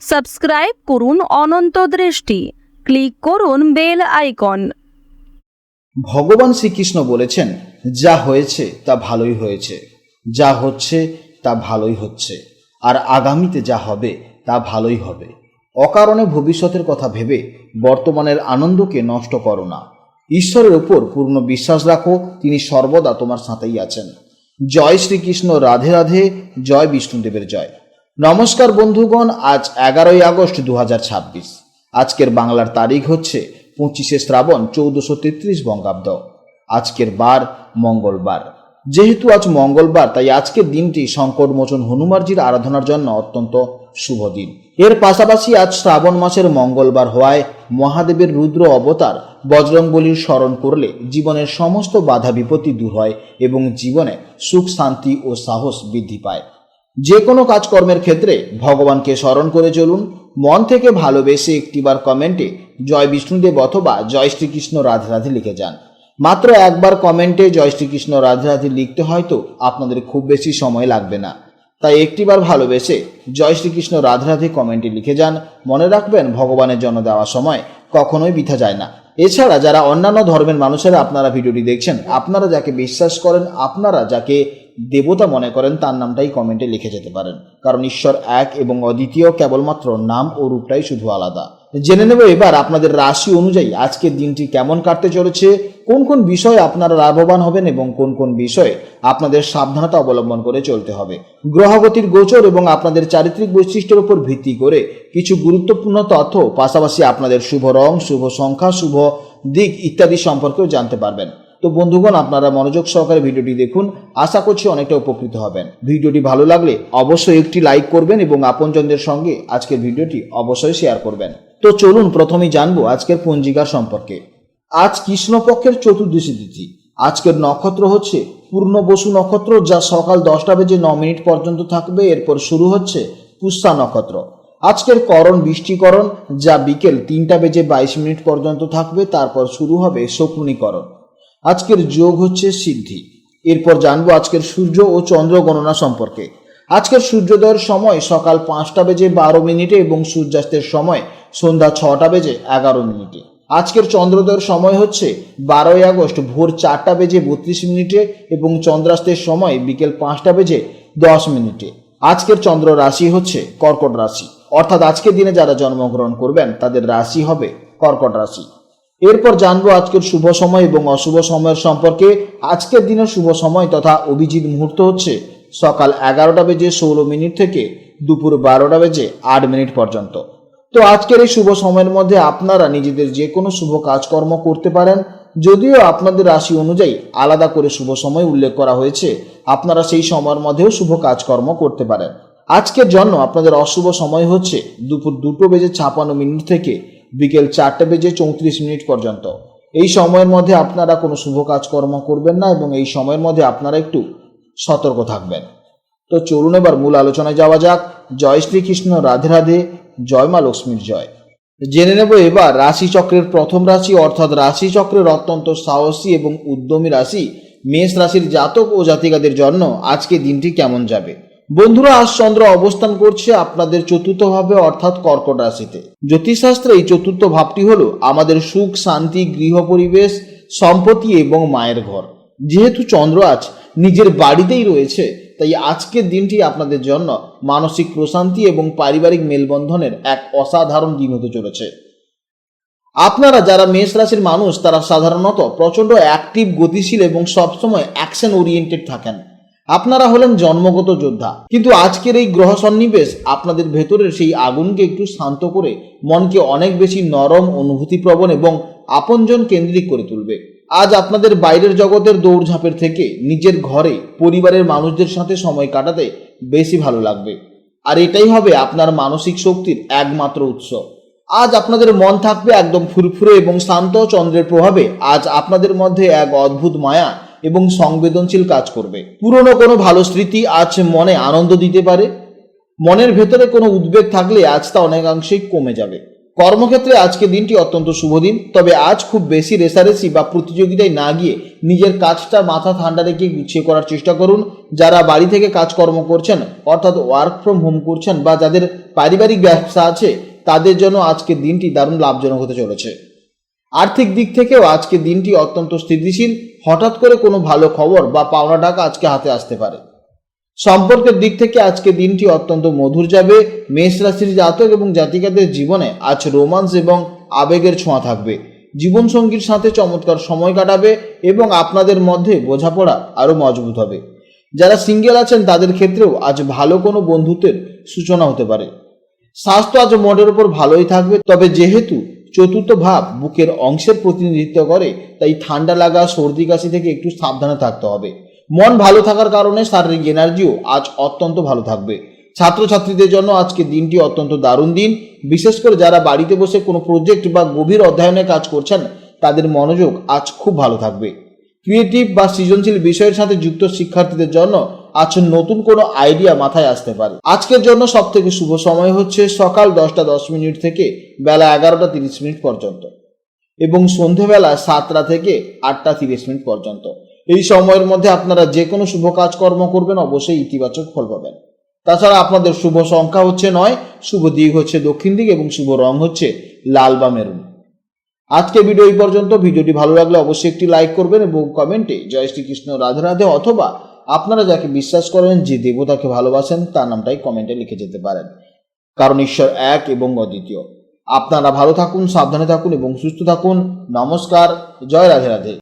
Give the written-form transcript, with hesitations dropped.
Subscribe করুন অনন্ত দৃষ্টি, click করুন বেল আইকন। ভগবান শ্রীকৃষ্ণ বলেছেন, যা হয়েছে তা ভালোই হয়েছে, যা হচ্ছে তা ভালোই হচ্ছে, আর আগামীতে যা হবে তা ভালোই হবে। অকারণে ভবিষ্যতের কথা ভেবে বর্তমানের আনন্দকে নষ্ট করো না। ঈশ্বরের উপর পূর্ণ বিশ্বাস রাখো, তিনি সর্বদা তোমার সাথেই আছেন। জয় শ্রীকৃষ্ণ, রাধে রাধে, জয় বিষ্ণুদেবের জয়। নমস্কার বন্ধুগণ, আজ 11ই আগস্ট 2026। আজকের বাংলার তারিখ হচ্ছে 25শে শ্রাবণ 1433 বঙ্গাব্দ। আজকের বার মঙ্গলবার। যেহেতু আজ মঙ্গলবার, তাই আজকের দিনটি সংকটমোচন হনুমানজির আরাধনার জন্য অত্যন্ত শুভ দিন। এর পাশাপাশি আজ শ্রাবণ মাসের মঙ্গলবার হওয়ায় মহাদেবের রুদ্র অবতার বজরংবলীর স্মরণ করলে জীবনের সমস্ত বাধা বিপত্তি দূর হয় এবং জীবনে সুখ, শান্তি ও সাহস বৃদ্ধি পায়। যে কোনো কাজকর্মের ক্ষেত্রে ভগবানকে স্মরণ করে চলুন। মন থেকে ভালোবেসে একটিবার কমেন্টে জয় বিষ্ণুদেব অথবা জয় শ্রীকৃষ্ণ রাধে রাধে লিখে যান। মাত্র একবার কমেন্টে জয় শ্রীকৃষ্ণ রাধে রাধে লিখতে হয়তো আপনাদের খুব বেশি সময় লাগবে না, তাই একটিবার ভালোবেসে জয় শ্রীকৃষ্ণ রাধে রাধে কমেন্টে লিখে যান। মনে রাখবেন, ভগবানের জন্য দেওয়া সময় কখনোই বৃথা যায় না। এছাড়া যারা অন্যান্য ধর্মের মানুষেরা আপনারা ভিডিওটি দেখছেন, আপনারা যাকে বিশ্বাস করেন, আপনারা যাকে দেবতা মনে করেন, তার নামটাই কমেন্টে লিখে যেতে পারেন, কারণ ঈশ্বর এক এবং অদ্বিতীয়, কেবলমাত্র নাম ও রূপটাই শুধু আলাদা। জেনে নেব এবার আপনাদের রাশি অনুযায়ী আজকের দিনটি কেমন কাটতে চলেছে, কোন কোন বিষয়ে আপনারা লাভবান হবেন এবং কোন কোন বিষয়ে আপনাদের সাবধানতা অবলম্বন করে চলতে হবে। গ্রহগতির গোচর এবং আপনাদের চারিত্রিক বৈশিষ্ট্যের উপর ভিত্তি করে কিছু গুরুত্বপূর্ণ তথ্য, পাশাপাশি আপনাদের শুভ রং, শুভ সংখ্যা, শুভ দিক ইত্যাদি সম্পর্কেও জানতে পারবেন। তো বন্ধুগণ, আপনারা মনোযোগ সহকারে ভিডিওটি দেখুন, আশা করছি অনেকটা উপকৃত হবেন। ভিডিওটি ভালো লাগলে অবশ্যই একটি লাইক করবেন এবং আপনজনদের সঙ্গে আজকের ভিডিওটি অবশ্যই শেয়ার করবেন। তো চলুন প্রথমেই জানবো আজকের পঞ্জিকার সম্পর্কে। আজ কৃষ্ণপক্ষের চতুর্দশী তিথি। আজকের নক্ষত্র হচ্ছে পূর্ণবসু নক্ষত্র, যা সকাল 10টা বেজে 9 মিনিট পর্যন্ত থাকবে। এরপর শুরু হচ্ছে পুষ্যা নক্ষত্র। আজকের করণ বৃষ্টিকরণ, যা বিকেল 3টা বেজে 22 মিনিট পর্যন্ত থাকবে। তারপর শুরু হবে শকুনিকরণ। আজকের যোগ হচ্ছে সিদ্ধি। এরপর জানবো আজকের সূর্য ও চন্দ্র গণনা সম্পর্কে। আজকের সূর্যোদয়ের সময় সকাল 5টা বেজে 12 মিনিটে এবং সূর্যাস্তের সময় সন্ধ্যা 6টা বেজে 11 মিনিটে। আজকের চন্দ্রোদয়ের সময় হচ্ছে 12ই আগস্ট ভোর 4টা বেজে 32 মিনিটে এবং চন্দ্রাস্তের সময় বিকেল 5টা বেজে 10 মিনিটে। আজকের চন্দ্র রাশি হচ্ছে কর্কট রাশি, অর্থাৎ আজকের দিনে যারা জন্মগ্রহণ করবেন তাদের রাশি হবে কর্কট রাশি। এরপর জানবো আজকের শুভ সময় এবং অশুভ সময়ের সম্পর্কে। আজকের দিনের শুভ সময় তথা অভিজিৎ মুহূর্ত হচ্ছে সকাল 11টা বেজে 16 মিনিট থেকে দুপুর 12টা বেজে 8 মিনিট পর্যন্ত। তো আজকের এই শুভ সময়ের মধ্যে আপনারা নিজেদের যে কোনো শুভ কাজকর্ম করতে পারেন। যদিও আপনাদের রাশি অনুযায়ী আলাদা করে শুভ সময় উল্লেখ করা হয়েছে, আপনারা সেই সময়ের মধ্যেও শুভ কাজকর্ম করতে পারেন। আজকের জন্য আপনাদের অশুভ সময় হচ্ছে দুপুর 2টো বেজে 56 মিনিট থেকে বিকেল 4টা বেজে 34 মিনিট পর্যন্ত। এই সময়ের মধ্যে আপনারা কোনো শুভ কাজকর্ম করবেন না এবং এই সময়ের মধ্যে আপনারা একটু সতর্ক থাকবেন। তো চলুন এবার মূল আলোচনায় যাওয়া যাক। জয় শ্রীকৃষ্ণ, রাধে রাধে, জয় মা লক্ষ্মীর জয়। জেনে নেব এবার রাশিচক্রের প্রথম রাশি, অর্থাৎ রাশিচক্রের অত্যন্ত সাহসী এবং উদ্যমী রাশি মেষ রাশির জাতক ও জাতিকাদের জন্য আজকে দিনটি কেমন যাবে। বন্ধুরা, আজ চন্দ্র অবস্থান করছে আপনাদের চতুর্থ ভাবে, অর্থাৎ কর্কট রাশিতে। জ্যোতিষশাস্ত্রে এই চতুর্থ ভাবটি হলো আমাদের সুখ, শান্তি, গৃহ পরিবেশ, সম্পত্তি এবং মায়ের ঘর। যেহেতু চন্দ্র আজ নিজের বাড়িতেই রয়েছে, তাই আজকের দিনটি আপনাদের জন্য মানসিক প্রশান্তি এবং পারিবারিক মেলবন্ধনের এক অসাধারণ দিন হতে চলেছে। আপনারা যারা মেষ রাশির মানুষ, তারা সাধারণত প্রচণ্ড অ্যাক্টিভ, গতিশীল এবং সবসময় অ্যাকশন ওরিয়েন্টেড থাকেন। আপনারা হলেন জন্মগত যোদ্ধা, কিন্তু আজকের এই গ্রহ সন্নিবেশ আপনাদের ভেতরের সেই আগুনকে একটু শান্ত করে মনকে অনেক বেশি নরম, অনুভূতিপ্রবণ এবং আপনজন কেন্দ্রিক করে তুলবে। আজ আপনাদের বাইরের জগতের দৌড়ঝাঁপের থেকে নিজের ঘরে পরিবারের মানুষদের সাথে সময় কাটাতে বেশি ভালো লাগবে, আর এটাই হবে আপনার মানসিক শক্তির একমাত্র উৎস। আজ আপনাদের মন থাকবে একদম ফুরফুরে এবং শান্ত। চন্দ্রের প্রভাবে আজ আপনাদের মধ্যে এক অদ্ভুত মায়া এবং সংবেদনশীল কাজ করবে। পুরনো কোনো ভালো স্মৃতি আজ মনে আনন্দ দিতে পারে। মনের ভেতরে কোনো উদ্বেগ থাকলে আজ তা অনেকাংশেই কমে যাবে। কর্মক্ষেত্রে আজকে দিনটি অত্যন্ত শুভ দিন, তবে আজ খুব বেশি রেষারেষি বা প্রতিযোগিতায় না গিয়ে নিজের কাজটা মাথা ঠান্ডা রেখে গুছিয়ে করার চেষ্টা করুন। যারা বাড়ি থেকে কাজকর্ম করছেন অর্থাৎ ওয়ার্ক ফ্রম হোম করছেন বা যাদের পারিবারিক ব্যবসা আছে তাদের জন্য আজকের দিনটি দারুণ লাভজনক হতে চলেছে। আর্থিক দিক থেকেও আজকের দিনটি অত্যন্ত স্থিতিশীল, হঠাৎ করে কোনো ভালো খবর বা পাওনা টাকা আজকে হাতে আসতে পারে। সম্পর্কের দিক থেকে আজকে দিনটি অত্যন্ত মধুর যাবে। মেষ রাশির জাতক এবং জাতিকাদের জীবনে আজ রোমান্স এবং আবেগের ছোঁয়া থাকবে। জীবনসঙ্গীর সাথে চমৎকার সময় কাটাবে এবং আপনাদের মধ্যে বোঝাপড়া আরও মজবুত হবে। যারা সিঙ্গেল আছেন তাদের ক্ষেত্রেও আজ ভালো কোনো বন্ধুত্বের সূচনা হতে পারে। স্বাস্থ্য আজ মোটের উপর ভালোই থাকবে, তবে যেহেতু চতুর্থ ভাব বুকের অংশের প্রতিনিধিত্ব করে তাই ঠান্ডা লাগা, সর্দি কাশি থেকে একটু সাবধানে থাকতে হবে। মন ভালো থাকার কারণে শারীরিক এনার্জিও আজ অত্যন্ত ভালো থাকবে। ছাত্রছাত্রীদের জন্য আজকে দিনটি অত্যন্ত দারুণ দিন। বিশেষ করে যারা বাড়িতে বসে কোনো প্রজেক্ট বা গভীর অধ্যয়নে কাজ করছেন তাদের মনোযোগ আজ খুব ভালো থাকবে। ক্রিয়েটিভ বা সৃজনশীল বিষয়ের সাথে যুক্ত শিক্ষার্থীদের জন্য আজ নতুন কোনো আইডিয়া মাথায় আসতে পারে। আজকের জন্য সব থেকে শুভ সময় হচ্ছে সকাল 10:10 থেকে বেলা 11:30 পর্যন্ত এবং সন্ধেবেলা 7টা থেকে 8:30 পর্যন্ত। এই সময়ের মধ্যে আপনারা যে কোনো শুভ কাজকর্ম করবেন অবশ্যই ইতিবাচক ফল পাবেন। তাছাড়া আপনাদের শুভ সংখ্যা হচ্ছে 9, শুভ দিক হচ্ছে দক্ষিণ দিক এবং শুভ রং হচ্ছে লাল বা মেরুন। আজকে ভিডিও এই পর্যন্ত। ভিডিওটি ভালো লাগলে অবশ্যই একটি লাইক করবেন এবং কমেন্টে জয় শ্রীকৃষ্ণ, রাধে রাধে অথবা আপনারা যাকে বিশ্বাস করেন, যে দেবতাকে ভালোবাসেন তার নামটাই কমেন্টে লিখে যেতে পারেন, কারণ ঈশ্বর এক এবং অদ্বিতীয়। আপনারা ভালো থাকুন, সাবধানে থাকুন এবং সুস্থ থাকুন। নমস্কার, জয় রাধে রাধে।